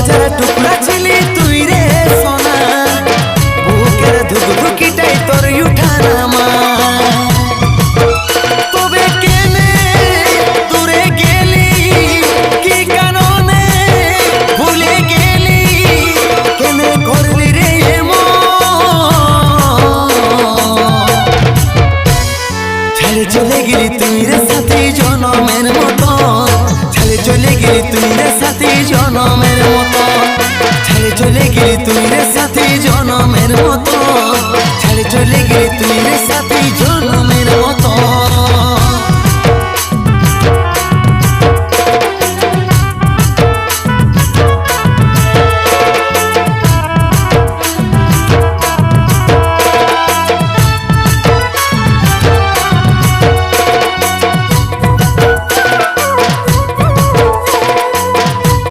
কলজার টুকরা ছিলি তুই রে সোনা, বুকের ধুকধুকিটাই তোর উঠানা মা। তবে কেনে দূরে গেলি, কি কারণে ভুলে গেলি, কেনে করলি রে এমন? ছেড়ে চলে গেলি তুই রে সাথী জনমের মতো, ছেড়ে চলে গেলি তুই রে সাথী জনমের মতো, ছেড়ে চলে গেলি তুই রে সাথী জনমের মতো, ছেড়ে চলে